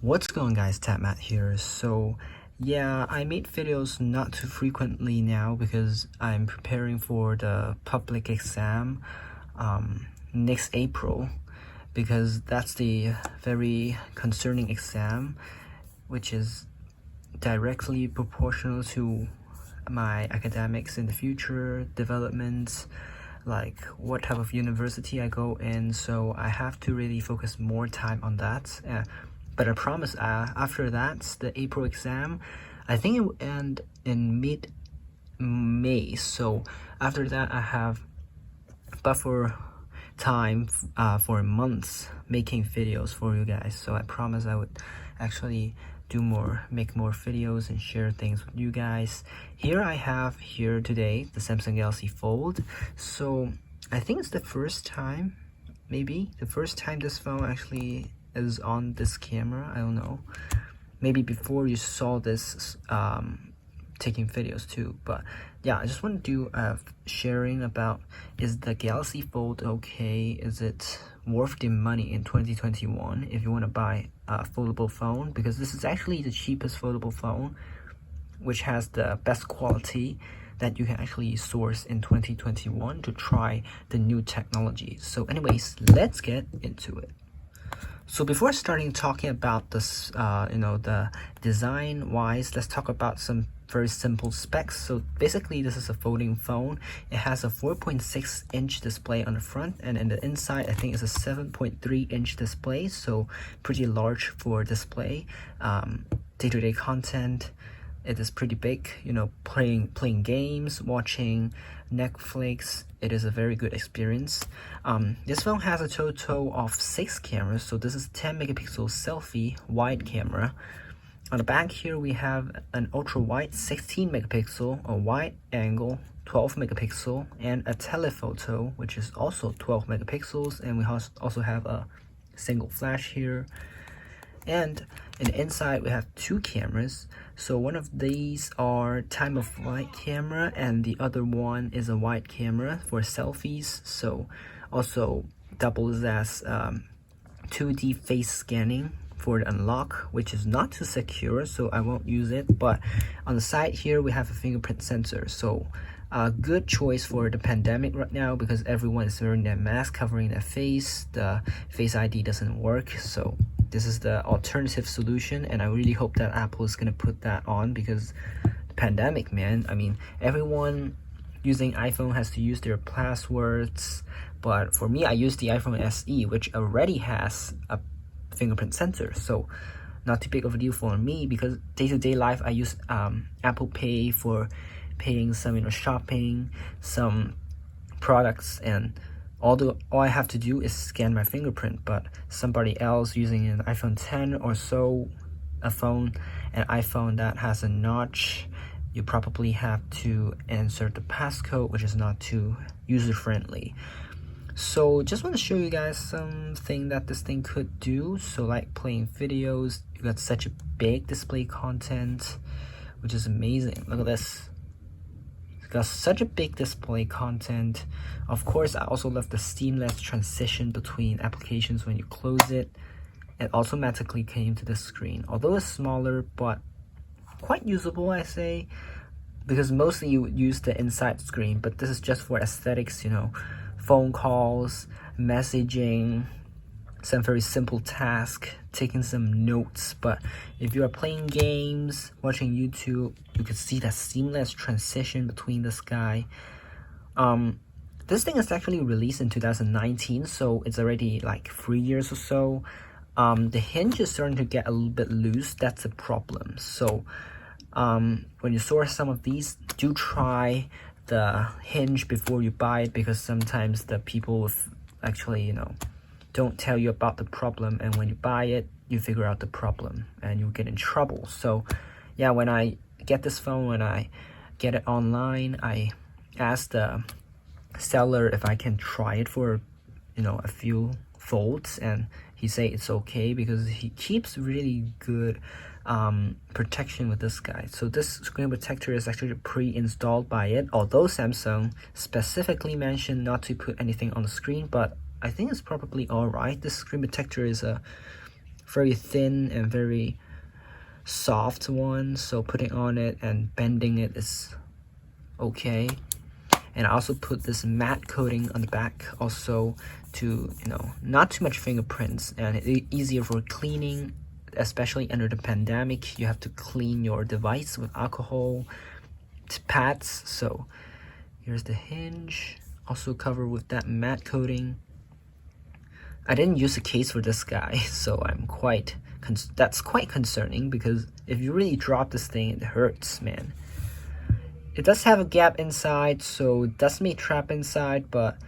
What's going on, guys? Matt here. So yeah, I make videos not too frequently now because I'm preparing for the public exam next April, because that's the very concerning exam which is directly proportional to my academics in the future developments, like what type of university I go in. So I have to really focus more time on that. But I promise, after that, the April exam, I think it will end in mid-May. So after that, I have buffer time for months making videos for you guys. So I promise I would actually make more videos and share things with you guys. Here I have here today the Samsung Galaxy Fold. So I think it's the first time, maybe the first time this phone actually is on this camera. I don't know, maybe before you saw this taking videos too. But yeah, I just want to do sharing about, is the Galaxy Fold okay? Is it worth the money in 2021 if you want to buy a foldable phone? Because this is actually the cheapest foldable phone, which has the best quality that you can actually source in 2021 to try the new technology. So anyways, let's get into it. So before starting talking about this, the design wise, let's talk about some very simple specs. So basically, this is a folding phone. It has a 4.6-inch display on the front, and in the inside, I think it's a 7.3-inch display. So pretty large for display. Day-to-day content, it is pretty big. Playing games, watching Netflix, it is a very good experience. This phone has a total of 6 cameras. So this is 10 megapixel selfie wide camera. On the back here, we have an ultra wide 16 megapixel, a wide angle 12 megapixel, and a telephoto, which is also 12 megapixels. And we also have a single flash here. And in the inside, we have 2 cameras. So one of these are time of flight camera, and the other one is a wide camera for selfies. So also doubles as 2D face scanning for the unlock, which is not too secure, so I won't use it. But on the side here, we have a fingerprint sensor. So a good choice for the pandemic right now, because everyone is wearing their mask covering their face. The Face ID doesn't work, so this is the alternative solution, and I really hope that Apple is gonna put that on, because the pandemic, man. I mean, everyone using iPhone has to use their passwords, but for me, I use the iPhone SE, which already has a fingerprint sensor, so not too big of a deal for me, because day-to-day life I use Apple Pay for paying some shopping, some products, and all I have to do is scan my fingerprint. But somebody else using an iPhone 10 or so, an iPhone that has a notch, you probably have to insert the passcode, which is not too user-friendly. So just want to show you guys something that this thing could do. So like playing videos, you got such a big display content, which is amazing. Look at this. It's got such a big display content. Of course, I also love the seamless transition between applications. When you close it, it automatically came to the screen. Although it's smaller, but quite usable, I say, because mostly you would use the inside screen, but this is just for aesthetics, phone calls, messaging, some very simple task, taking some notes. But if you are playing games, watching YouTube, you could see that seamless transition between the sky. This thing is actually released in 2019, so it's already like 3 years or so. The hinge is starting to get a little bit loose. That's a problem. So when you source some of these, do try the hinge before you buy it, because sometimes the people actually don't tell you about the problem, and when you buy it, you figure out the problem and you get in trouble. So yeah, when I get this phone, when I get it online, I ask the seller if I can try it for a few folds, and he say it's okay, because he keeps really good protection with this guy. So this screen protector is actually pre-installed by it, although Samsung specifically mentioned not to put anything on the screen, but I think it's probably alright. This screen protector is a very thin and very soft one, so putting on it and bending it is okay. And I also put this matte coating on the back also to, not too much fingerprints, and it's easier for cleaning, especially under the pandemic. You have to clean your device with alcohol pads. So here's the hinge, also covered with that matte coating. I didn't use a case for this guy, so that's quite concerning, because if you really drop this thing, it hurts, man. It does have a gap inside, so it does make trap inside, but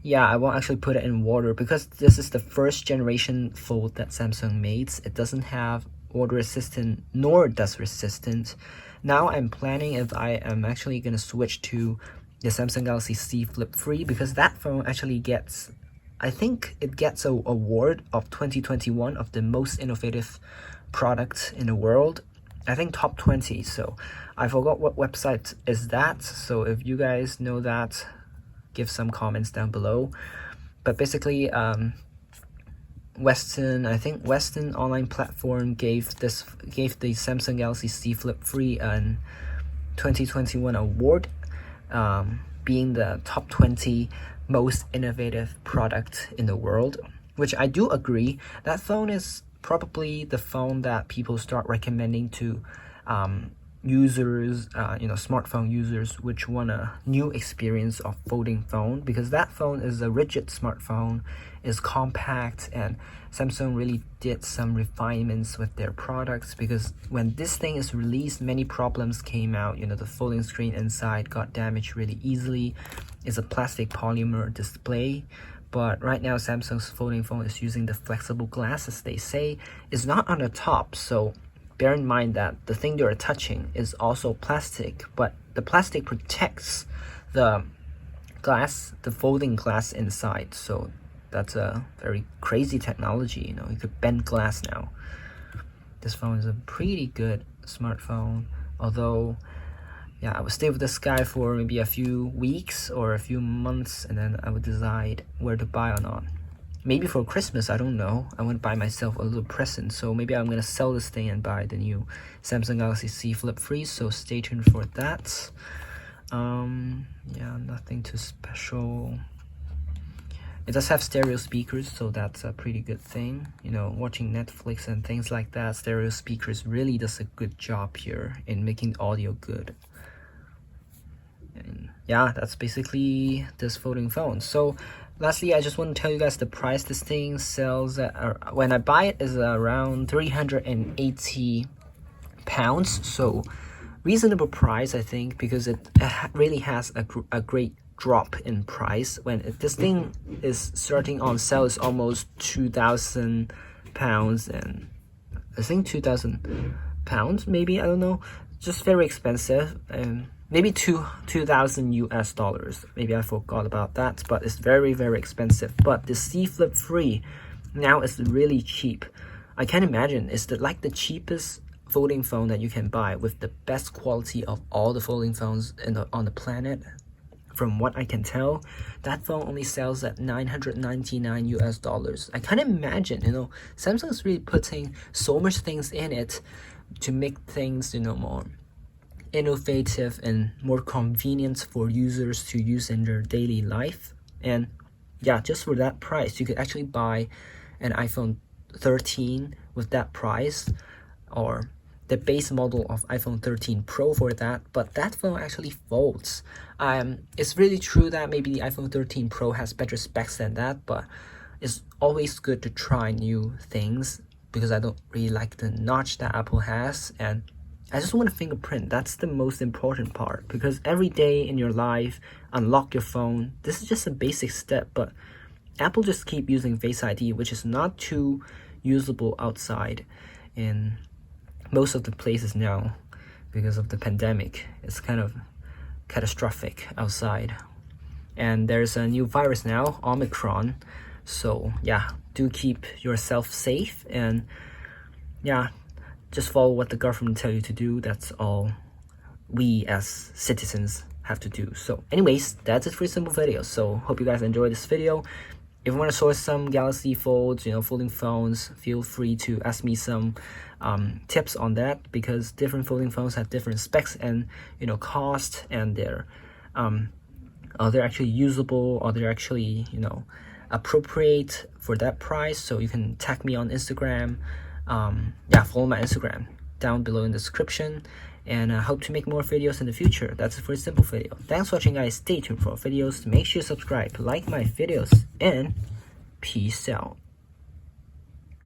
yeah, I won't actually put it in water because this is the first generation Fold that Samsung makes. It doesn't have water resistant nor dust resistant. Now I'm planning if I am actually going to switch to the Samsung Galaxy C Flip 3, because that phone actually gets, I think it gets an award of 2021 of the most innovative product in the world. I think top 20, so I forgot what website is that, so if you guys know that, give some comments down below. But basically, Western online platform gave the Samsung Galaxy C Flip 3 an 2021 award, being the top 20 most innovative product in the world, which I do agree. That phone is probably the phone that people start recommending to users, smartphone users which want a new experience of folding phone, because that phone is a rigid smartphone, is compact, and Samsung really did some refinements with their products, because when this thing is released, many problems came out. The folding screen inside got damaged really easily. It's a plastic polymer display. But right now, Samsung's folding phone is using the flexible glass, as they say. It's not on the top, so bear in mind that the thing you're touching is also plastic, but the plastic protects the glass, the folding glass inside. So that's a very crazy technology. You could bend glass now. This phone is a pretty good smartphone, although yeah, I would stay with this guy for maybe a few weeks or a few months, and then I would decide where to buy or not. Maybe for Christmas, I don't know. I want to buy myself a little present, so maybe I'm going to sell this thing and buy the new Samsung Galaxy C Flip 3, so stay tuned for that. Yeah, nothing too special. It does have stereo speakers, so that's a pretty good thing. Watching Netflix and things like that, stereo speakers really does a good job here in making the audio good. And yeah, that's basically this folding phone. So lastly, I just want to tell you guys the price this thing sells at, when I buy it, is around 380 pounds. So reasonable price, I think, because it really has a great drop in price. When this thing is starting on sale, is almost 2,000 pounds, and I think 2,000 pounds maybe, I don't know, just very expensive. And maybe 2,000 US dollars. Maybe I forgot about that, but it's very, very expensive. But the C Flip 3 now is really cheap. I can imagine it's like the cheapest folding phone that you can buy, with the best quality of all the folding phones on the planet. From what I can tell, that phone only sells at 999 US dollars. I can't imagine, Samsung's really putting so much things in it to make things, more innovative and more convenient for users to use in their daily life. And yeah, just for that price, you could actually buy an iPhone 13 with that price, or the base model of iPhone 13 Pro for that. But that phone actually folds. It's really true that maybe the iPhone 13 Pro has better specs than that, but it's always good to try new things, because I don't really like the notch that Apple has, and I just want a fingerprint. That's the most important part, because every day in your life, unlock your phone. This is just a basic step, but Apple just keep using Face ID, which is not too usable outside in most of the places now because of the pandemic. It's kind of catastrophic outside. And there's a new virus now, Omicron. So yeah, do keep yourself safe, and yeah, just follow what the government tell you to do. That's all we as citizens have to do. So anyways, that's it for a simple video. So hope you guys enjoyed this video. if you want to source some Galaxy Folds, folding phones, feel free to ask me some tips on that, because different folding phones have different specs and cost, and they're actually usable, or they're actually appropriate for that price. So you can tag me on Instagram. Follow my Instagram down below in the description, and I hope to make more videos in the future. That's it for a simple video. Thanks for watching, guys. Stay tuned for more videos. Make sure you subscribe, like my videos, and peace out.